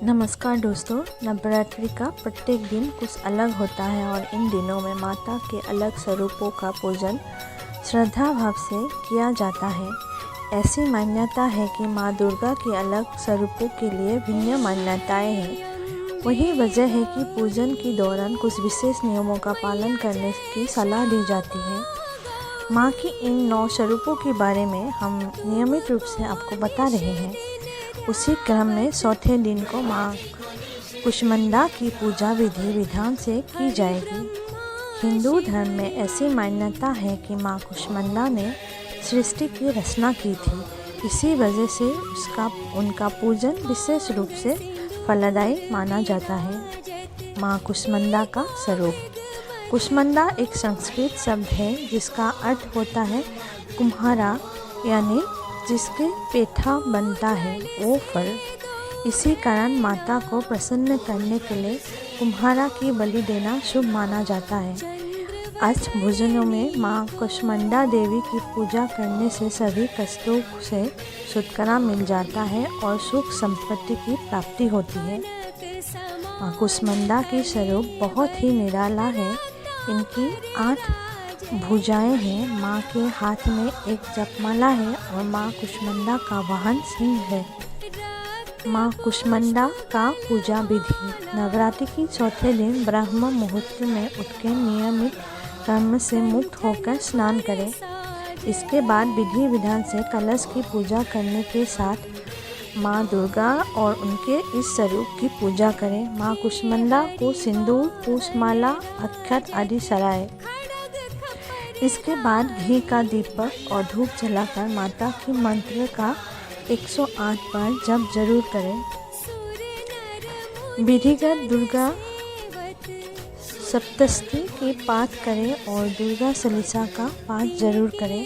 नमस्कार दोस्तों। नवरात्रि का प्रत्येक दिन कुछ अलग होता है और इन दिनों में माता के अलग स्वरूपों का पूजन श्रद्धा भाव से किया जाता है। ऐसी मान्यता है कि माँ दुर्गा के अलग स्वरूपों के लिए भिन्न मान्यताएं हैं। वही वजह है कि पूजन के दौरान कुछ विशेष नियमों का पालन करने की सलाह दी जाती है। माँ की इन 9 स्वरूपों के बारे में हम नियमित रूप से आपको बता रहे हैं। उसी क्रम में चौथे दिन को माँ कुष्मांडा की पूजा विधि विधान से की जाएगी। हिंदू धर्म में ऐसी मान्यता है कि माँ कुष्मांडा ने सृष्टि की रचना की थी। इसी वजह से उनका पूजन विशेष रूप से फलदायी माना जाता है। माँ कुष्मांडा का स्वरूप। कुष्मांडा एक संस्कृत शब्द है जिसका अर्थ होता है कुम्हारा, यानी जिसके पेठा बनता है वो फल। इसी कारण माता को प्रसन्न करने के लिए कुम्हारा की बलि देना शुभ माना जाता है। अष्टभुजनों में माँ कुष्मांडा देवी की पूजा करने से सभी कष्टों से छुटकारा मिल जाता है और सुख संपत्ति की प्राप्ति होती है। माँ कुष्मांडा की स्वरूप बहुत ही निराला है। इनकी 8 भुजाएं हैं। माँ के हाथ में एक जपमाला है और माँ कुष्मांडा का वाहन सिंह है। माँ कुष्मांडा का पूजा विधि। नवरात्रि की चौथे दिन ब्रह्म मुहूर्त में उठकर नियमित कर्म से मुक्त होकर स्नान करें। इसके बाद विधि विधान से कलश की पूजा करने के साथ माँ दुर्गा और उनके इस स्वरूप की पूजा करें। माँ कुष्मांडा को सिंदूर, पुष्पमाला, अक्षत आदि चढ़ाएं। इसके बाद घी का दीपक और धूप जलाकर माता की मंत्र का 108 बार जप जरूर करें। विधिगत दुर्गा सप्तशती की पाठ करें और दुर्गा चालीसा का पाठ जरूर करें।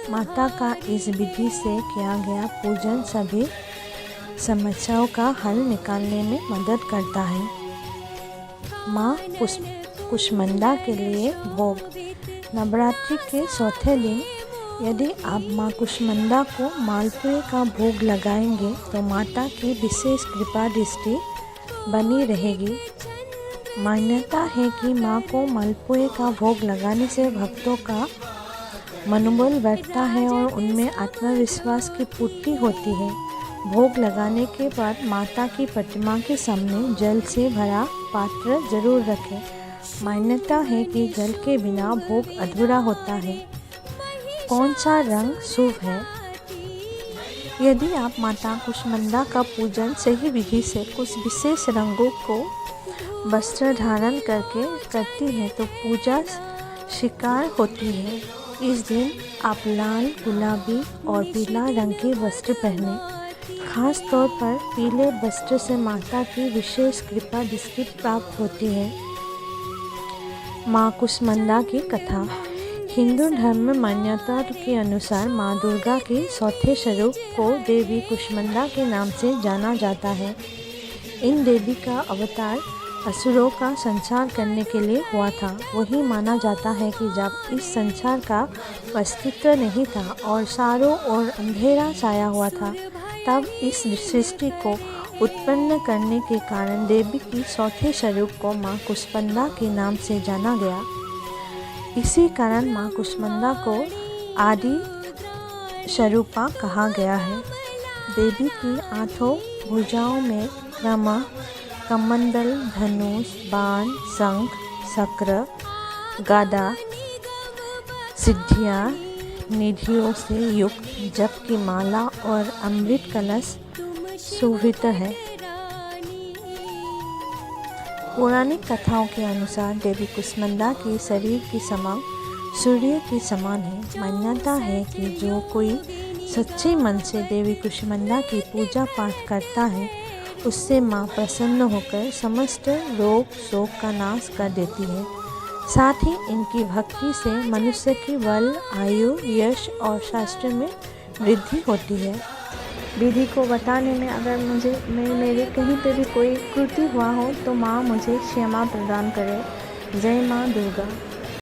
माता का इस विधि से किया गया पूजन सभी समस्याओं का हल निकालने में मदद करता है। माँ कुष्मांडा के लिए भोग। नवरात्रि के चौथे दिन यदि आप माँ कुष्मांडा को मालपुए का भोग लगाएंगे तो माता की विशेष कृपा दृष्टि बनी रहेगी। मान्यता है कि माँ को मालपुए का भोग लगाने से भक्तों का मनोबल बढ़ता है और उनमें आत्मविश्वास की पूर्ति होती है। भोग लगाने के बाद माता की प्रतिमा के सामने जल से भरा पात्र जरूर रखें। मान्यता है कि जल के बिना भोग अधूरा होता है। कौन सा रंग शुभ है? यदि आप माता कुष्मांडा का पूजन सही विधि से कुछ विशेष रंगों को वस्त्र धारण करके करती है तो पूजा स्वीकार होती है। इस दिन आप लाल, गुलाबी और पीला रंग के वस्त्र पहने। खास तौर पर पीले वस्त्र से माता की विशेष कृपा दृष्टि प्राप्त होती है। माँ कुष्मांडा की कथा। हिंदू धर्म में मान्यता के अनुसार माँ दुर्गा के चौथे स्वरूप को देवी कुष्मांडा के नाम से जाना जाता है। इन देवी का अवतार असुरों का संहार करने के लिए हुआ था। वही माना जाता है कि जब इस संसार का अस्तित्व नहीं था और चारों ओर अंधेरा छाया हुआ था, तब इस सृष्टि को उत्पन्न करने के कारण देवी की चौथे स्वरूप को माँ कुष्मांडा के नाम से जाना गया। इसी कारण माँ कुष्मांडा को आदि स्वरूपा कहा गया है। देवी की 8 भुजाओं में क्रमशः कमंडल, धनुष, बाण, शंख, चक्र, गदा, सिद्धियाँ, निधियों से युक्त जप की माला और अमृत कलश शोभित है। पौराणिक कथाओं के अनुसार देवी कुष्मांडा के शरीर की समान सूर्य के समान है। मान्यता है कि जो कोई सच्चे मन से देवी कुष्मांडा की पूजा पाठ करता है उससे माँ प्रसन्न होकर समस्त रोग शोक का नाश कर देती है। साथ ही इनकी भक्ति से मनुष्य की बल, आयु, यश और शास्त्र में वृद्धि होती है। विधि को बताने में अगर मेरे कहीं पे भी कोई त्रुटि हुआ हो तो माँ मुझे क्षमा प्रदान करे। जय माँ दुर्गा।